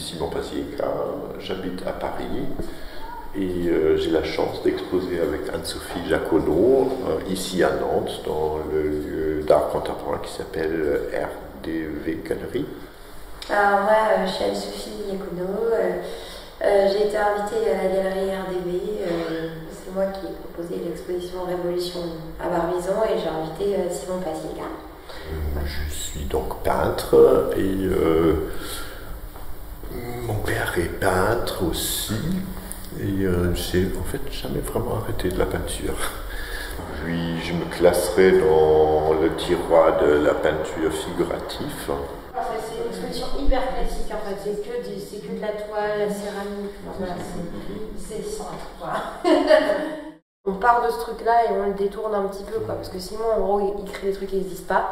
Simon Pasieka, j'habite à Paris et j'ai la chance d'exposer avec Anne-Sophie Jaconneau ici à Nantes dans le lieu d'art contemporain qui s'appelle RDV Galerie. Alors moi je suis Anne-Sophie Jaconneau, j'ai été invitée à la galerie RDV, c'est moi qui ai proposé l'exposition Révolution à Barbizon et j'ai invité Simon Pasieka. Je suis donc peintre et mon père est peintre aussi et j'ai en fait jamais vraiment arrêté de la peinture. Puis je me classerai dans le tiroir de la peinture figurative. C'est une exposition hyper classique en fait, c'est que de la toile, la céramique, voilà, c'est simple quoi. On part de ce truc-là et on le détourne un petit peu quoi, parce que sinon en gros il crée des trucs qui n'existent pas.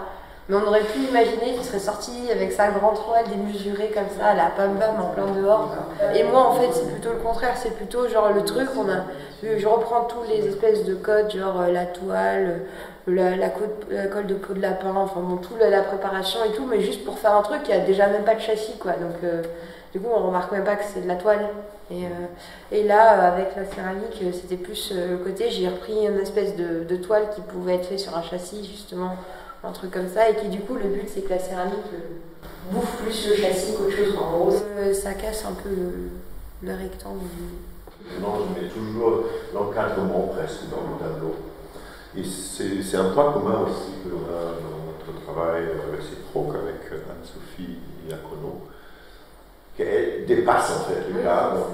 Mais on aurait pu imaginer qu'il serait sorti avec sa grande toile démesurée comme ça, la pam-pam en plein dehors. Et moi en fait c'est plutôt le contraire, c'est plutôt genre le truc, je reprends tous les espèces de codes, genre la toile, la colle de peau de lapin, enfin bon, tout la préparation et tout, mais juste pour faire un truc qui a déjà même pas de châssis quoi. Donc du coup on remarque même pas que c'est de la toile. Et là avec la céramique c'était plus le côté, j'ai repris une espèce de toile qui pouvait être faite sur un châssis justement. Un truc comme ça, et qui du coup le but c'est que la céramique bouffe plus le châssis qu'autre chose en gros. Ça casse un peu le rectangle. Non, je mets toujours l'encadrement presque dans le tableau. Et c'est un point commun aussi que l'on a dans notre travail réciproque avec Anne-Sophie Jaconneau, qu'elle dépasse en fait le cadre.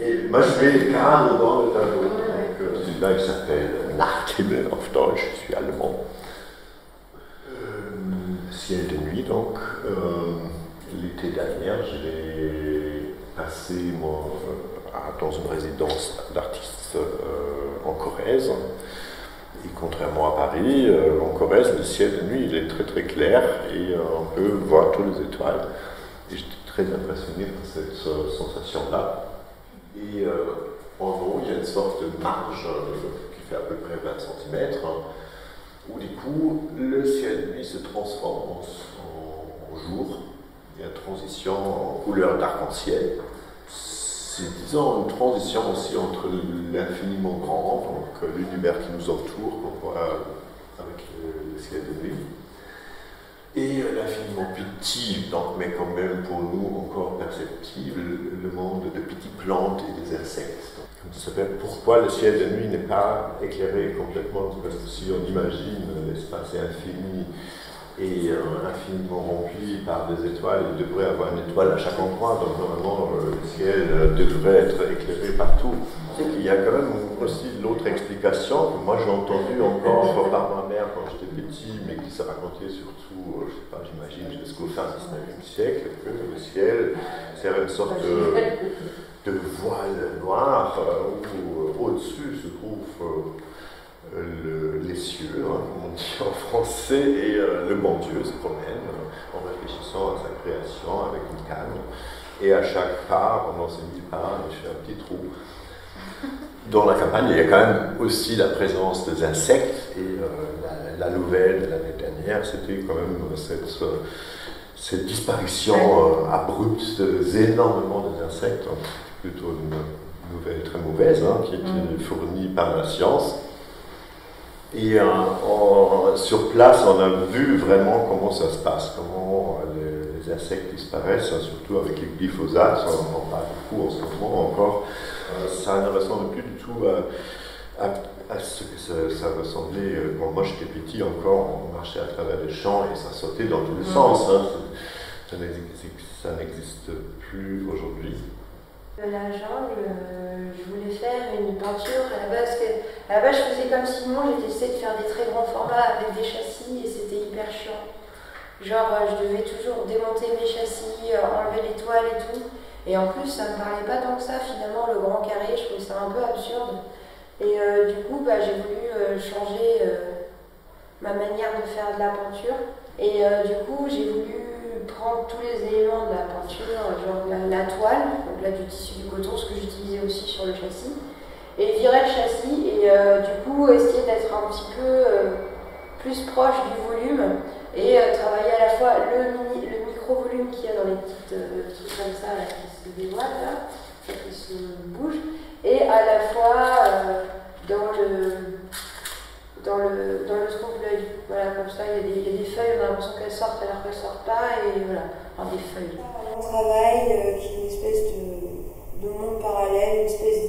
Et moi je mets le cadre dans le tableau. Donc, celui-là il s'appelle Nachthimmel auf Deutsch, je suis allemand. Ciel de nuit, donc l'été dernier, je l'ai passé moi, dans une résidence d'artistes en Corrèze. Et contrairement à Paris, en Corrèze, le ciel de nuit il est très très clair et on peut voir toutes les étoiles. Et j'étais très impressionné par cette sensation-là. Et en haut, il y a une sorte de marge qui fait à peu près 20 cm. Où du coup, le ciel de nuit se transforme en jour. Il y a une transition en couleur d'arc-en-ciel. C'est, disons, une transition aussi entre l'infiniment grand, donc l'univers qui nous entoure, qu'on voit avec le ciel de nuit, et l'infiniment petit, donc, mais quand même pour nous encore perceptible, le monde de petites plantes et des insectes. Ça s'appelle pourquoi le ciel de nuit n'est pas éclairé complètement, parce que si on imagine l'espace infini et infiniment rempli par des étoiles, il devrait avoir une étoile à chaque endroit, donc normalement le ciel devrait être éclairé partout. Il y a quand même aussi l'autre explication que moi j'ai entendue encore par ma mère quand j'étais petit, mais qui s'est racontée surtout, je sais pas, j'imagine jusqu'au fin du XIXe siècle, que le ciel serait une sorte de voile noir où au-dessus se trouvent les cieux, comme on dit en français, et le bon Dieu se promène en réfléchissant à sa création avec une canne. Et à chaque pas, pendant ces 1000 pas, il fait un petit trou. Dans la campagne, il y a quand même aussi la présence des insectes, et la nouvelle de l'année dernière, c'était quand même cette disparition abrupte d'énormément d'insectes. Plutôt une nouvelle très mauvaise, qui était fournie par la science. Et sur place, on a vu vraiment comment ça se passe, comment les insectes disparaissent, surtout avec les glyphosates, on en parle beaucoup en ce moment encore. Ça ne ressemble plus du tout à ce que ça ressemblait quand moi j'étais petit encore, on marchait à travers les champs et ça sautait dans tous les sens. Ça n'existe plus aujourd'hui. La jungle, je voulais faire une peinture à la base je faisais comme Simon, j'essayais de faire des très grands formats avec des châssis et c'était hyper chiant. Genre je devais toujours démonter mes châssis, enlever les toiles et tout. Et en plus ça me parlait pas tant que ça finalement, le grand carré, je trouvais ça un peu absurde. Et du coup j'ai voulu changer ma manière de faire de la peinture. Et du coup j'ai voulu prendre tous les éléments de la peinture, genre la toile, donc là du tissu du coton, ce que j'utilisais aussi sur le châssis, et virer le châssis et du coup essayer d'être un petit peu plus proche du volume et travailler à la fois le micro-volume volume qu'il y a dans les petites trucs comme ça là, qui se dévoilent, là, qui se bougent, et à la fois dans le trompe-l'œil. Voilà, comme ça, il y a des feuilles, on a l'impression qu'elles sortent alors qu'elles ne sortent pas, et voilà, enfin des feuilles. On travaille qui est une espèce de monde parallèle, une espèce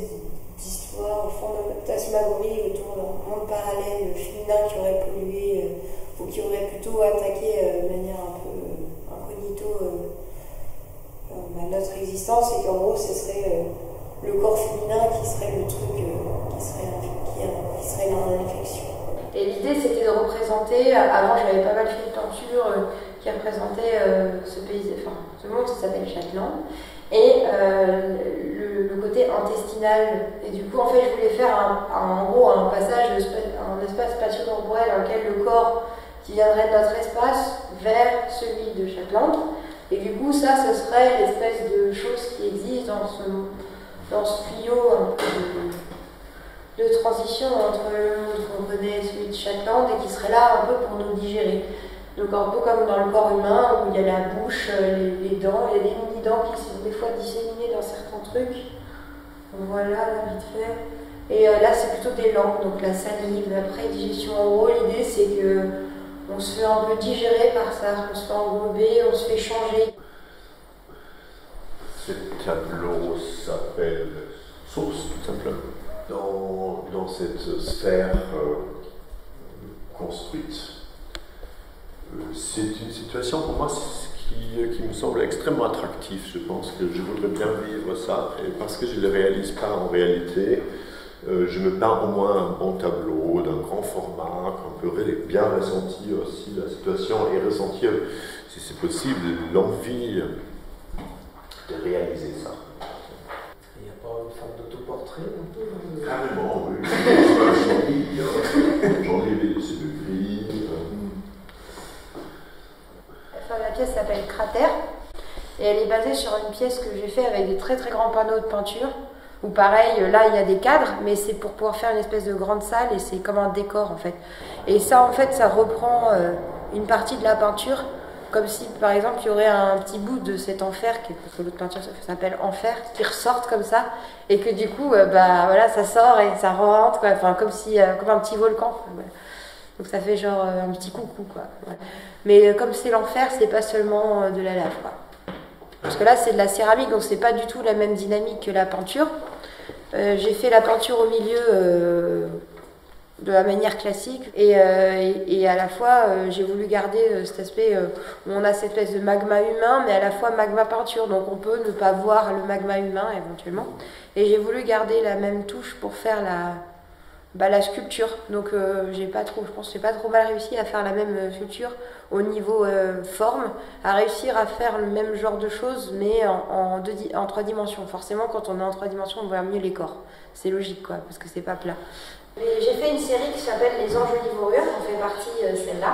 d'histoire au fond de fantasmagorie autour d'un monde parallèle féminin qui aurait pollué ou qui aurait plutôt attaqué de manière un peu incognito notre existence, et qu'en gros ce serait le corps féminin qui serait le truc qui serait l'infection. Et l'idée c'était de représenter, avant j'avais pas mal fait de peinture qui représentait ce monde qui s'appelle Châtelain, et le côté intestinal. Et du coup en fait je voulais faire en gros un passage, un espace spatio-temporel dans lequel le corps qui viendrait de notre espace vers celui de Châtelain. Et du coup ça ce serait l'espèce de chose qui existe dans ce tuyau un peu de transition entre le monde qu'on connaît, celui de Châtelain, et qui serait là un peu pour nous digérer. Donc un peu comme dans le corps humain, où il y a la bouche, les dents, il y a des mini-dents qui sont des fois disséminées dans certains trucs. On voit là, vite fait. Et là, c'est plutôt des langues, donc la salive, la prédigestion. En gros, l'idée, c'est que on se fait un peu digérer par ça, on se fait englober, on se fait changer. Ce tableau s'appelle Source, tout simplement. Dans cette sphère construite, c'est une situation pour moi qui me semble extrêmement attractive. Je pense que je voudrais bien vivre ça, et parce que je ne le réalise pas en réalité, je me peins au moins un bon tableau d'un grand format, qu'on peut bien ressentir aussi la situation et ressentir, si c'est possible, l'envie de réaliser ça. Il n'y a pas une forme d'autoportrait un peu Carrément, oui. J'en ai des gris. Enfin, la pièce s'appelle Cratère, et elle est basée sur une pièce que j'ai fait avec des très très grands panneaux de peinture, où pareil, là il y a des cadres, mais c'est pour pouvoir faire une espèce de grande salle, et c'est comme un décor en fait. Et ça en fait, ça reprend une partie de la peinture, comme si par exemple il y aurait un petit bout de cet enfer, parce que l'autre peinture s'appelle Enfer, qui ressorte comme ça, et que du coup voilà, ça sort et ça rentre, quoi. Enfin, comme un petit volcan, quoi. Donc ça fait genre un petit coucou, quoi. Ouais. Mais comme c'est l'enfer, c'est pas seulement de la lave, quoi. Parce que là c'est de la céramique, donc c'est pas du tout la même dynamique que la peinture. J'ai fait la peinture au milieu de la manière classique, et à la fois j'ai voulu garder cet aspect où on a cette espèce de magma humain, mais à la fois magma peinture, donc on peut ne pas voir le magma humain éventuellement, et j'ai voulu garder la même touche pour faire la sculpture. Donc je pense que j'ai pas trop mal réussi à faire la même sculpture au niveau forme, à réussir à faire le même genre de choses, mais en 3 dimensions. Forcément, quand on est en 3 dimensions, on voit mieux les corps. C'est logique, quoi, parce que c'est pas plat. J'ai fait une série qui s'appelle Les Enjolivourures, on fait partie celle-là.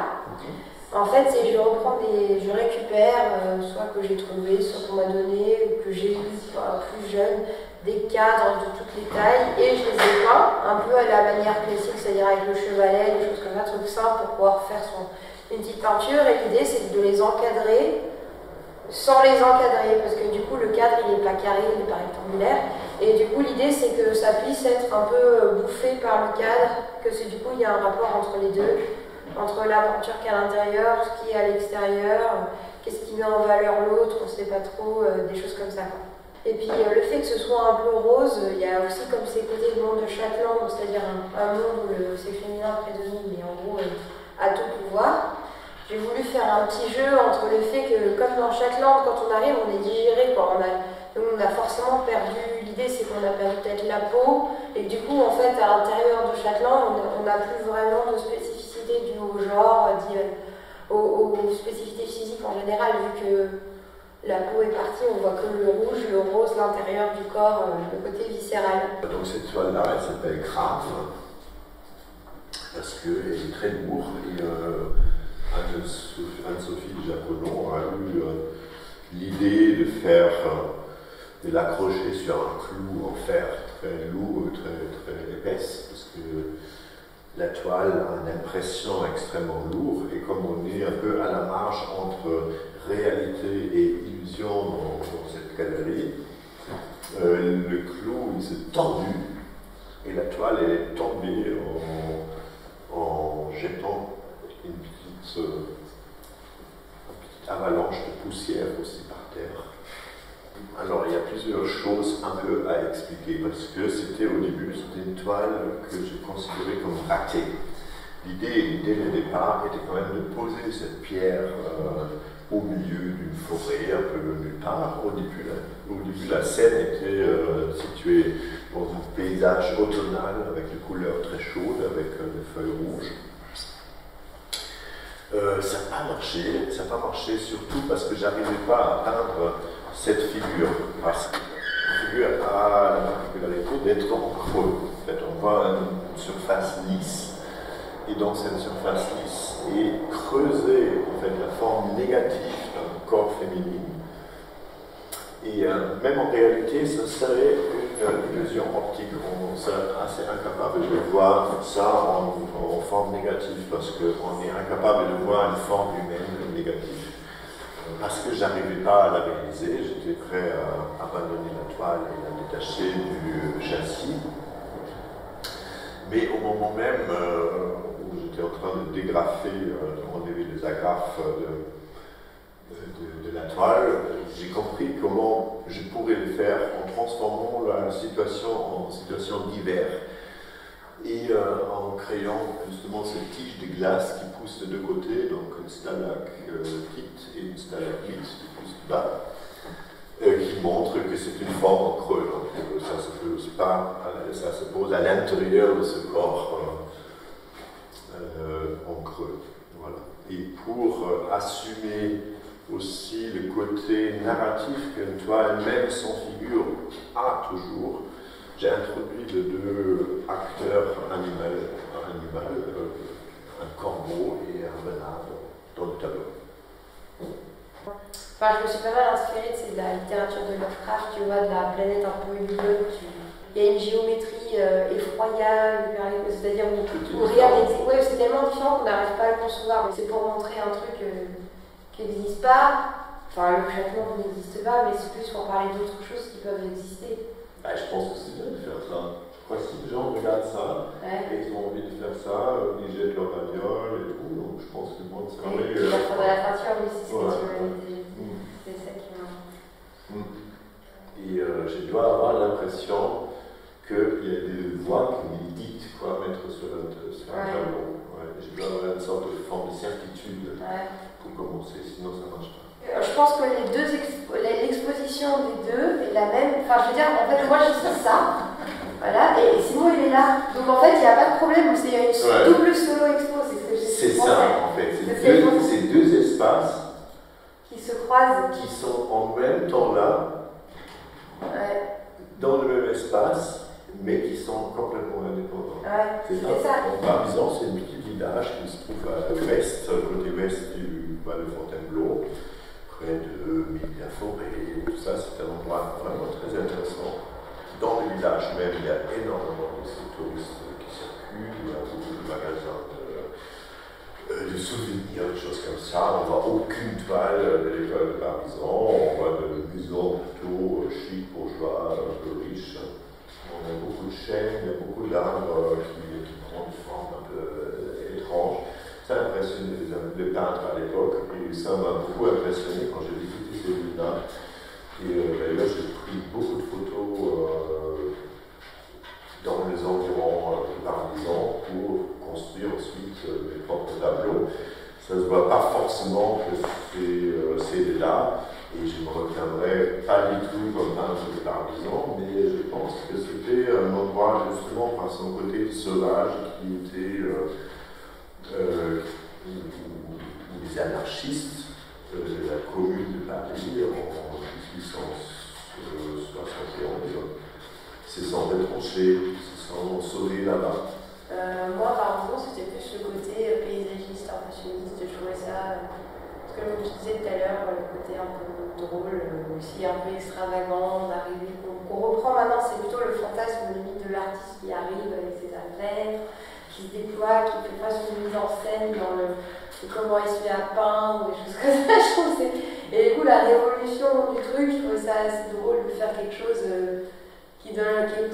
En fait, je récupère, soit que j'ai trouvé, soit qu'on m'a donné, ou que j'ai lu plus jeune, des cadres de toutes les tailles, et je les ai peints un peu à la manière classique, c'est-à-dire avec le chevalet, des choses comme ça, trucs simples pour pouvoir faire une petite peinture. Et l'idée, c'est de les encadrer sans les encadrer, parce que du coup le cadre il n'est pas carré, il n'est pas rectangulaire, et du coup l'idée c'est que ça puisse être un peu bouffé par le cadre, que du coup il y a un rapport entre les deux, entre la peinture qui est à l'intérieur, ce qui est à l'extérieur, qu'est-ce qui met en valeur l'autre, on ne sait pas trop, des choses comme ça, quoi. Et puis le fait que ce soit un peu rose, il y a aussi comme c'est côté du monde de Châtelain, c'est-à-dire un monde où le sexe féminin prédomine, mais en gros a tout pouvoir. J'ai voulu faire un petit jeu entre le fait que, comme dans Châtelain, quand on arrive, on est digéré, quoi. On a forcément perdu, l'idée c'est qu'on a perdu peut-être la peau, et du coup, en fait, à l'intérieur de Châtelain, on n'a plus vraiment de spécificité due au genre, aux spécificités physiques en général, vu que la peau est partie, on voit que le rouge, le rose, l'intérieur du corps, le côté viscéral. Donc cette toile-là, elle s'appelle Grave, parce qu'elle est très lourde, et Anne-Sophie Jaconon a eu l'idée de l'accrocher sur un clou en fer très lourd, très épaisse, parce que la toile a une impression extrêmement lourde, et comme on est un peu à la marge entre réalité et illusion dans cette galerie. Le clou, il s'est tordu et la toile elle est tombée en jetant une petite avalanche de poussière aussi par terre. Alors il y a plusieurs choses un peu à expliquer parce que c'était au début, c'était une toile que j'ai considérée comme ratée. L'idée de départ était quand même de poser cette pierre au milieu d'une forêt, un peu nulle part. Au début, la scène était située dans un paysage automnal avec des couleurs très chaudes, avec des feuilles rouges. Ça n'a pas marché surtout parce que j'arrivais pas à peindre cette figure. Parce que la figure a la particularité d'être en creux. En fait, on voit une surface lisse. Et dans cette surface lisse, et creuser en fait, la forme négative d'un corps féminin. Et même en réalité, ce serait une illusion optique. On serait assez incapable de voir ça en forme négative parce qu'on est incapable de voir une forme humaine négative. Parce que je n'arrivais pas à la réaliser, j'étais prêt à abandonner la toile et la détacher du châssis. Mais au moment même où j'étais en train de dégrafer, de enlever les agrafes de la toile, j'ai compris comment je pourrais le faire en transformant la situation en situation d'hiver et en créant justement cette tige de glace qui pousse de deux côtés, donc une stalactite et une stalagmite qui pousse du bas. Qui montre que c'est une forme en creux. Donc, ça se pose à l'intérieur de ce corps en creux. Voilà. Et pour assumer aussi le côté narratif qu'une toile, même sans figure, a toujours, j'ai introduit les deux acteurs animaux, un corbeau et un renard dans le tableau. Enfin, je me suis pas mal inspirée de la littérature de Lovecraft, tu vois, de la planète un peu humaine. Il y a une géométrie effroyable, c'est-à-dire où rien n'existe. Ouais, c'est tellement différent qu'on n'arrive pas à le concevoir. Mais c'est pour montrer un truc qui n'existe pas. Enfin, le châtiment n'existe pas, mais c'est plus pour parler d'autres choses qui peuvent exister. Bah, je pense que c'est bien de faire ça. Quoi, si les gens regardent ça, et ils ont envie de faire ça, ils jettent leur bagnole et tout, donc je pense que moi, c'est vrai. De la peinture, oui, c'est ce que tu m'avais dit. C'est ça qui m'a. Et je dois avoir l'impression qu'il y a des voix qui me dictent quoi mettre sur un tableau. Ouais. Je dois avoir une sorte de forme de certitude pour commencer, sinon ça ne marche pas. Je pense que l'exposition des deux est la même. Enfin, je veux dire, en fait, moi j'ai fait ça. Voilà, et Simon il est là. Donc en fait, il n'y a pas de problème, c'est une double solo expo, c'est ce que j'ai fait. C'est ça, en fait. C'est deux espaces qui se croisent. Qui sont en même temps là, dans le même espace, mais qui sont complètement indépendants. C'est ça. En Barbizon, c'est un petit village qui se trouve à l'ouest, côté ouest du Val de Fontainebleau, près de Mille-la-Forêt, tout ça, c'est un endroit vraiment très intéressant. Dans le village même, il y a énormément de touristes qui circulent, il y a beaucoup de magasins de souvenirs, des choses comme ça. On ne voit aucune toile de l'école de Barbizon, on voit de maisons plutôt chic, bourgeois, un peu riches. On a beaucoup de chênes, il y a beaucoup d'arbres qui prennent une forme un peu étrange. Ça a impressionné les peintres à l'époque, et ça m'a beaucoup impressionné quand j'ai visité ces villes-là. Et d'ailleurs, j'ai pris beaucoup de photos dans les environs de Barbizon pour construire ensuite mes propres tableaux. Ça ne se voit pas forcément que c'est là, et je ne me retiendrai pas du tout comme peintre de Barbizon, mais je pense que c'était un endroit justement par son côté sauvage qui était des anarchistes de la commune de Paris en 1871 se sont retranchés, se sont sauvés là-bas. Moi, par exemple, c'était plus le côté paysagiste, impressionniste. Je trouvais ça, ce que je vous disais tout à l'heure, le côté un peu drôle, aussi un peu extravagant, d'arriver, qu'on reprend maintenant, c'est plutôt le fantasme limite de l'artiste qui arrive avec ses affaires, qui se déploie, qui fait face à une mise en scène dans comment il se fait à peindre, des choses comme ça. Je trouve que Et du coup, la révolution du truc, je trouvais ça assez drôle de faire quelque chose qui est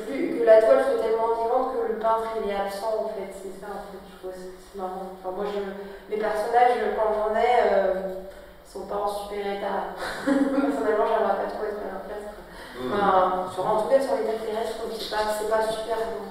plus. Que la toile soit tellement vivante que le peintre il est absent en fait. C'est ça en fait, je trouve c'est marrant. Enfin, moi, mes personnages, quand j'en ai, sont pas en super état. Personnellement, j'aimerais pas trop être à leur place. Enfin, en tout cas, sur les terrestres, je trouve que c'est pas super bon.